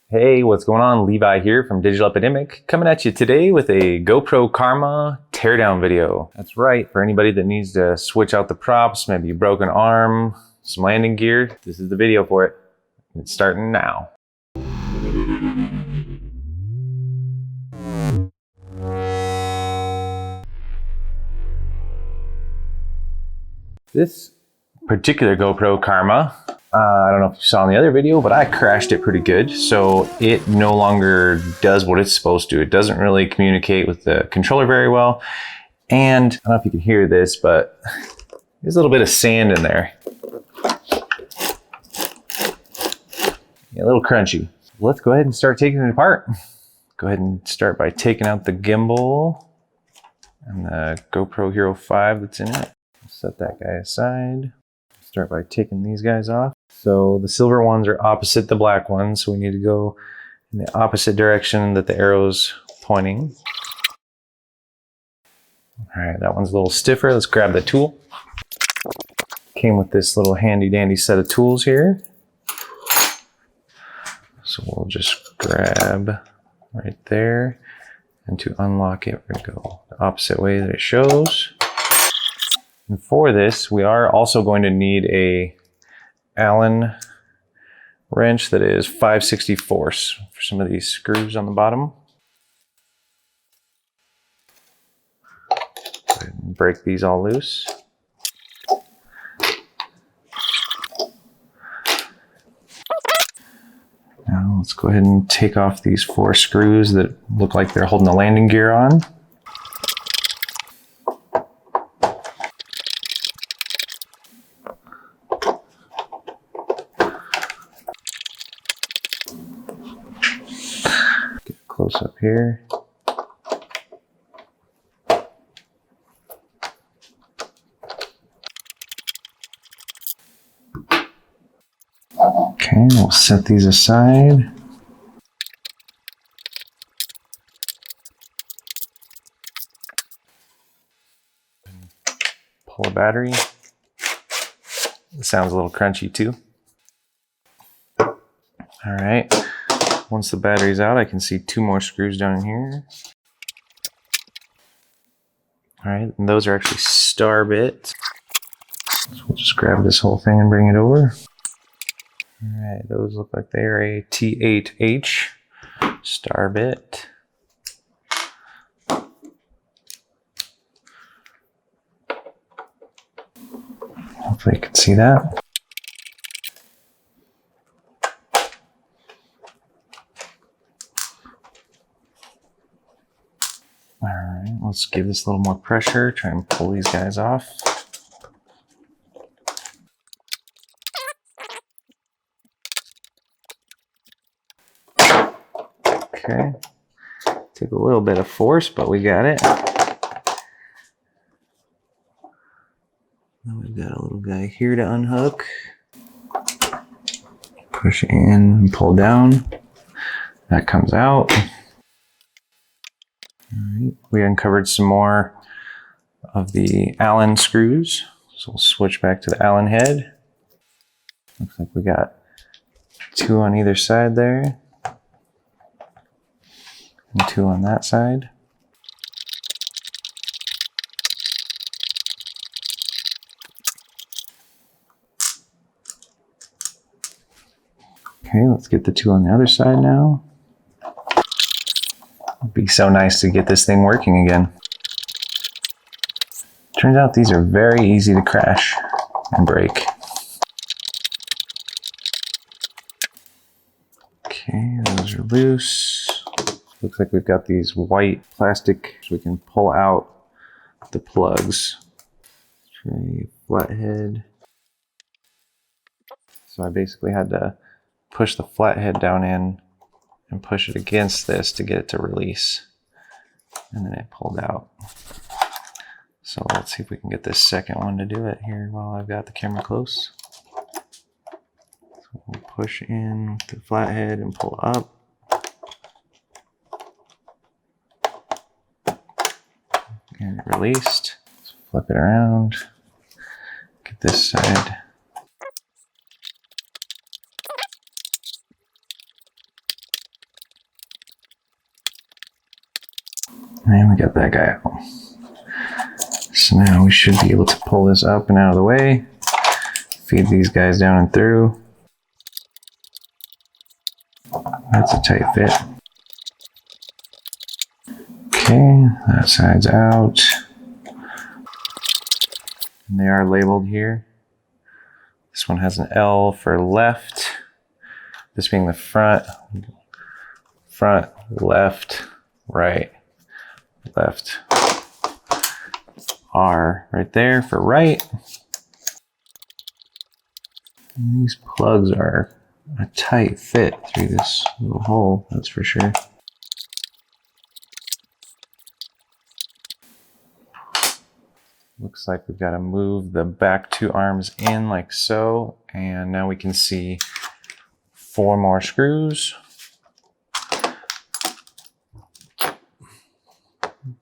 Hey, what's going on? Levi here from Digital Epidemic, coming at you today with a GoPro Karma teardown video. That's right, for anybody that needs to switch out the props, maybe a broken arm, some landing gear, this is the video for it. It's starting now. This particular GoPro Karma, I don't know if you saw in the other video, but I crashed it pretty good. So it no longer does what it's supposed to. It doesn't really communicate with the controller very well. And I don't know if you can hear this, but there's a little bit of sand in there. Yeah, a little crunchy. Let's go ahead and start taking it apart. Go ahead and start by taking out the gimbal and the GoPro Hero 5 that's in it. Set that guy aside. Start by taking these guys off. So the silver ones are opposite the black ones, so we need to go in the opposite direction that the arrow's pointing. All right, that one's a little stiffer. Let's grab the tool. Came with this little handy dandy set of tools here. So we'll just grab right there, and to unlock it, we're gonna go the opposite way that it shows. And for this, we are also going to need a Allen wrench that is 5/64 for some of these screws on the bottom. Go ahead and break these all loose. Now let's go ahead and take off these 4 screws that look like they're holding the landing gear on. Close up here. Okay, we'll set these aside. Pull a battery. It sounds a little crunchy too. All right. Once the battery's out, I can see 2 more screws down in here. All right, and those are actually star bits. So we'll just grab this whole thing and bring it over. All right, those look like they're a T8H star bit. Hopefully you can see that. All right, let's give this a little more pressure, try and pull these guys off. Okay, took a little bit of force, but we got it. Now we've got a little guy here to unhook. Push in and pull down. That comes out. Alright, we uncovered some more of the Allen screws, so we'll switch back to the Allen head. Looks like we got 2 on either side there, and 2 on that side. Okay, let's get the 2 on the other side now. It'd be so nice to get this thing working again. Turns out these are very easy to crash and break. Okay, those are loose. Looks like we've got these white plastic, so we can pull out the plugs. Tray, flathead. So I basically had to push the flathead down in and push it against this to get it to release. And then it pulled out. So let's see if we can get this second one to do it here while I've got the camera close. So we'll push in with the flathead and pull up. And it released. Let's flip it around. Get this side. And we got that guy out. So now we should be able to pull this up and out of the way. Feed these guys down and through. That's a tight fit. Okay, that side's out. And they are labeled here. This one has an L for left. This being the front, left, right, left. R right there for right. And these plugs are a tight fit through this little hole, that's for sure. Looks like we've got to move the back two arms in like so, and now we can see 4 more screws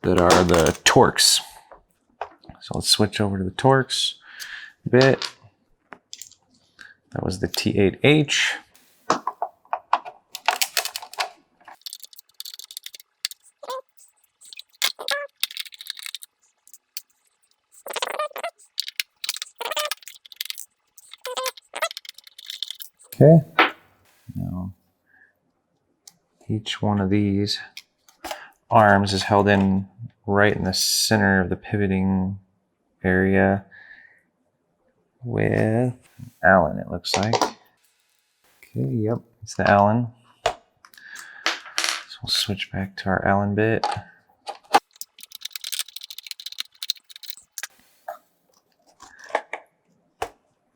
that are the Torx. So let's switch over to the Torx bit. That was the T8H. Okay. Now, each one of these arms is held in right in the center of the pivoting area with an Allen, it looks like. Okay, yep, it's the Allen. So we'll switch back to our Allen bit.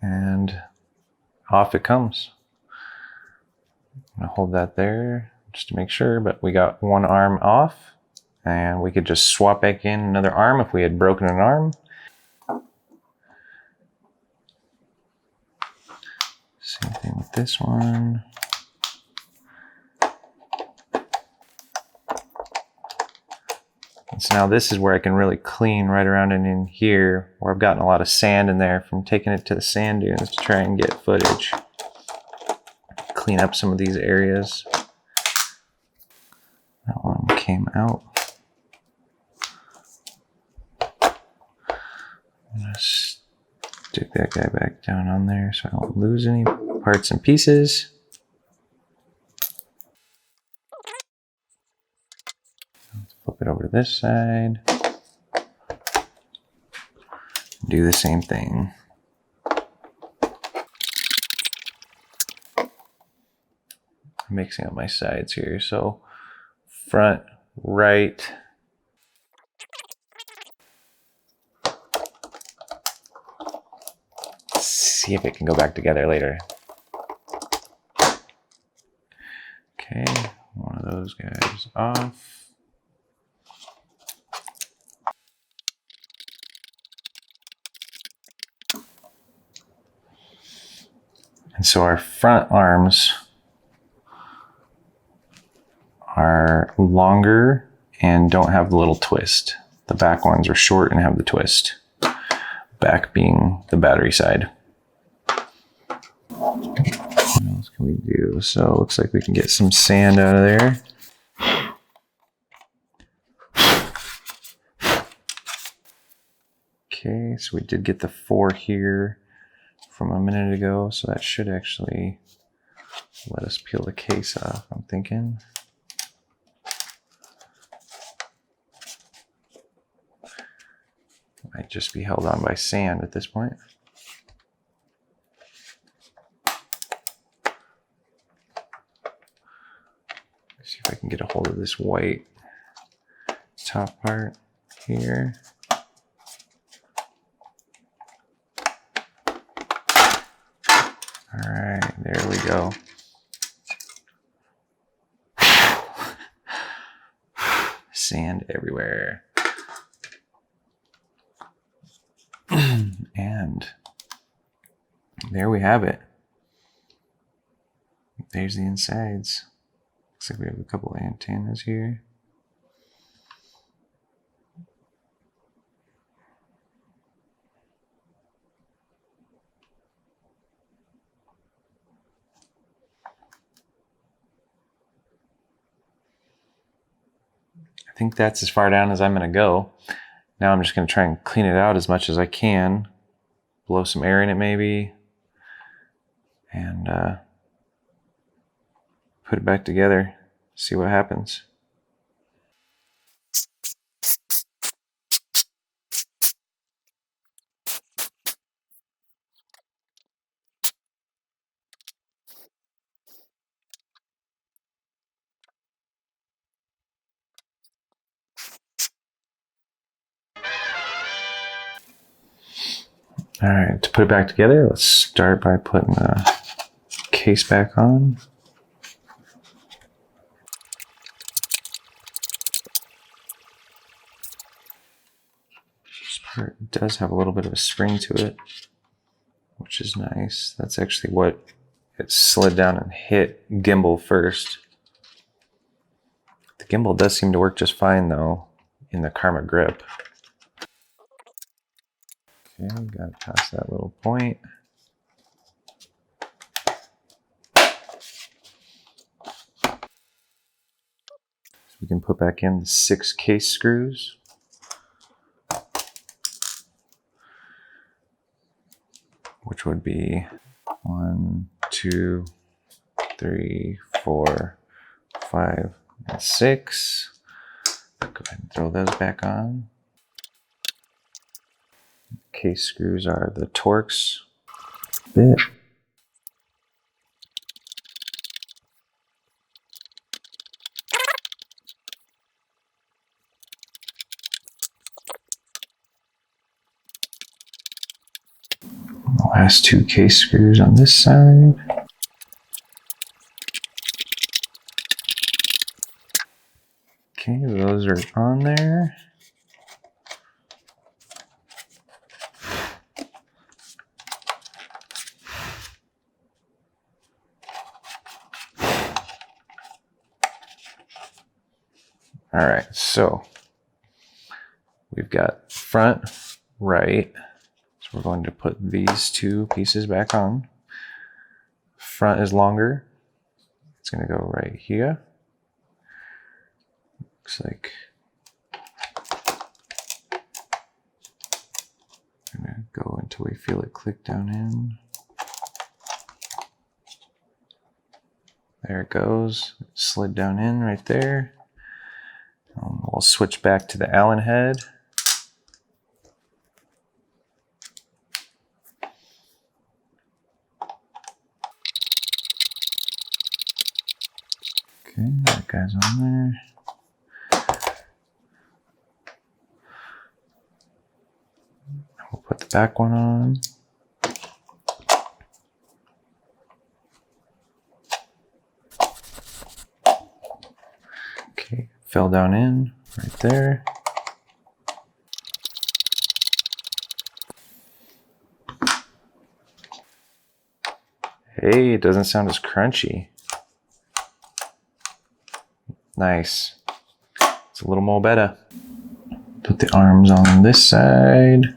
And off it comes. I'm gonna hold that there just to make sure, but we got one arm off, and we could just swap back in another arm if we had broken an arm. Same thing with this one. And so now this is where I can really clean right around and in here, where I've gotten a lot of sand in there from taking it to the sand dunes to try and get footage. Clean up some of these areas. That one came out. I'm gonna stick that guy back down on there so I don't lose any parts and pieces. Let's flip it over to this side. Do the same thing. I'm mixing up my sides here. So front, right. Let's see if it can go back together later. Okay, one of those guys off. And so our front arms are longer and don't have the little twist. The back ones are short and have the twist. Back being the battery side. What else can we do? So it looks like we can get some sand out of there. Okay, so we did get the 4 here from a minute ago, so that should actually let us peel the case off, I'm thinking. Might just be held on by sand at this point. Let's see if I can get a hold of this white top part here. All right, there we go. Sand everywhere. And there we have it. There's the insides. Looks like we have a couple of antennas here. I think that's as far down as I'm going to go. Now I'm just going to try and clean it out as much as I can. Blow some air in it maybe. And put it back together. See what happens. All right, to put it back together, let's start by putting the case back on. This part does have a little bit of a spring to it, which is nice. That's actually what it slid down and hit gimbal first. The gimbal does seem to work just fine though in the Karma grip. Okay, got past that little point. So we can put back in the 6 case screws. Which would be 1, 2, 3, 4, 5, and 6. Go ahead and throw those back on. Case screws are the Torx bit. The last 2 case screws on this side. Okay, those are on there. All right, so we've got front, right. So we're going to put these 2 pieces back on. Front is longer. It's going to go right here. Looks like I'm going to go until we feel it click down in. There it goes. It slid down in right there. We'll switch back to the Allen head. Okay, that guy's on there. We'll put the back one on. Okay, fell down in right there. Hey, it doesn't sound as crunchy. Nice. It's a little more better. Put the arms on this side.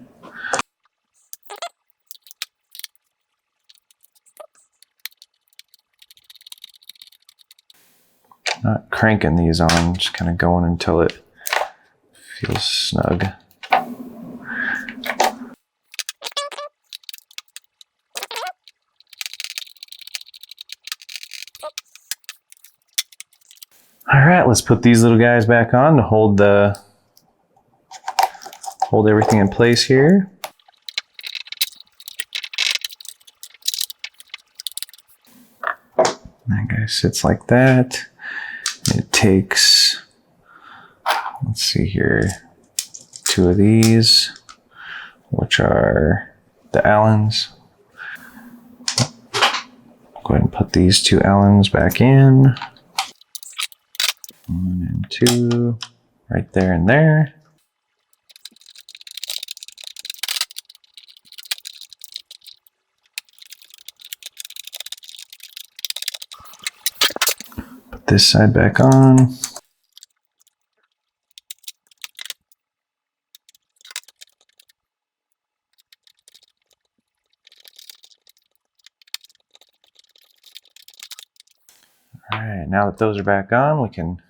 Not cranking these on, just kind of going until it feels snug. All right, let's put these little guys back on to hold everything in place here. That guy sits like that. It takes, let's see here, 2 of these, which are the Allens. Go ahead and put these 2 Allens back in. 1 and 2, right there and there. Put this side back on. All right, now that those are back on, we can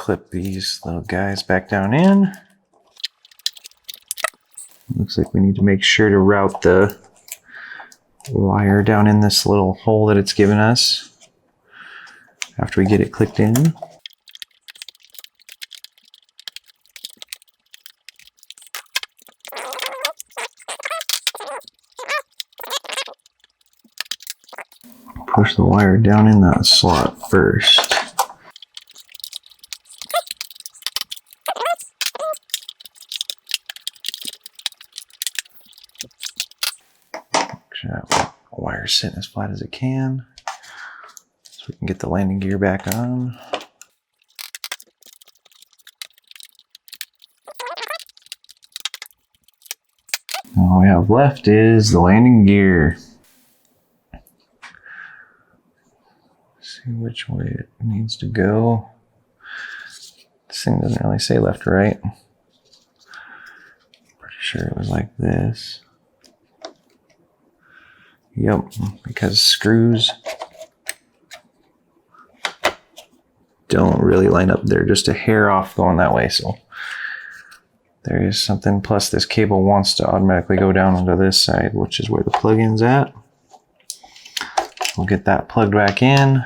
clip these little guys back down in. Looks like we need to make sure to route the wire down in this little hole that it's given us after we get it clicked in. Push the wire down in that slot first. Make sure that wire's sitting as flat as it can so we can get the landing gear back on. All we have left is the landing gear. See which way it needs to go. This thing doesn't really say left or right. Pretty sure it was like this. Yep, because screws don't really line up. They're just a hair off going that way. So there is something. Plus this cable wants to automatically go down onto this side, which is where the plug-in's at. We'll get that plugged back in.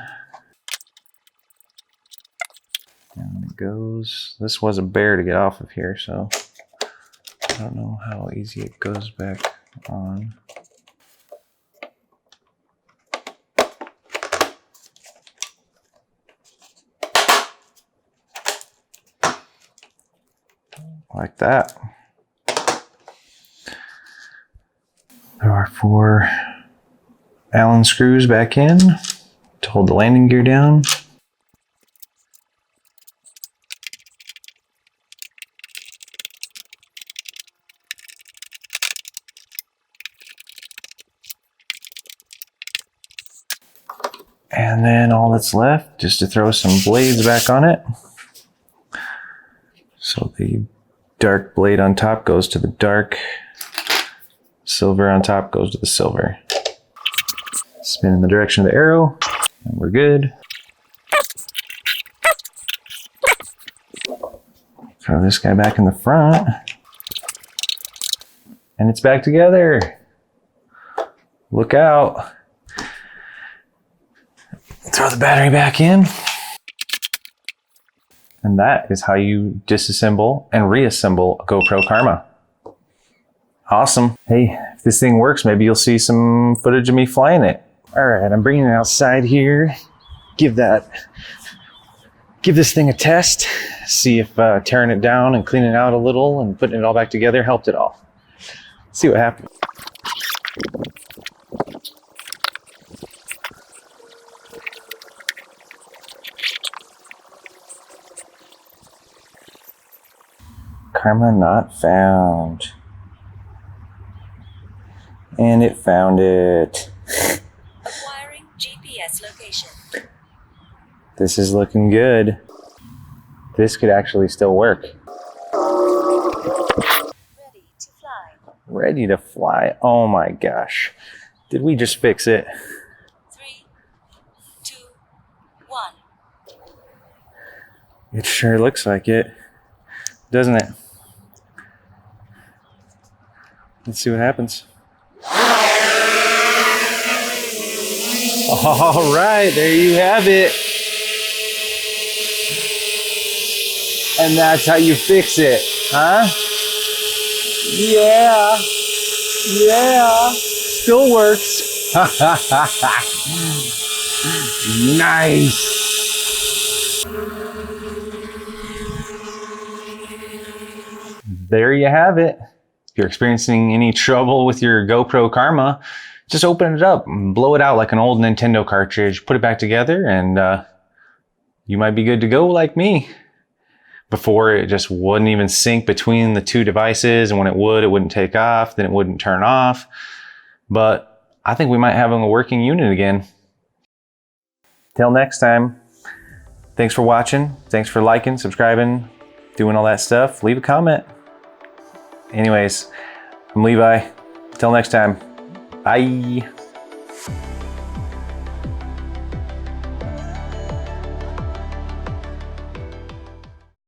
And it goes. This was a bear to get off of here, so I don't know how easy it goes back on. Like that. There are 4 Allen screws back in to hold the landing gear down. And then all that's left just to throw some blades back on it. So the dark blade on top goes to the dark, silver on top goes to the silver. Spin in the direction of the arrow, and we're good. Throw this guy back in the front, and it's back together. Look out. Throw the battery back in. And that is how you disassemble and reassemble a GoPro Karma. Awesome. Hey, if this thing works, maybe you'll see some footage of me flying it. All right, I'm bringing it outside here. Give this thing a test. See if tearing it down and cleaning it out a little and putting it all back together helped at all. See what happens. Karma not found. And it found it. Acquiring GPS location. This is looking good. This could actually still work. Ready to fly. Ready to fly. Oh my gosh. Did we just fix it? 3, 2, 1. It sure looks like it, doesn't it? Let's see what happens. All right, there you have it. And that's how you fix it, huh? Yeah, yeah, still works. Nice. There you have it. If you're experiencing any trouble with your GoPro Karma, just open it up and blow it out like an old Nintendo cartridge, put it back together, and you might be good to go like me. Before, it just wouldn't even sync between the two devices, and when it would, it wouldn't take off, then it wouldn't turn off. But I think we might have a working unit again. Till next time, thanks for watching, thanks for liking, subscribing, doing all that stuff. Leave a comment. Anyways, I'm Levi. Till next time, bye.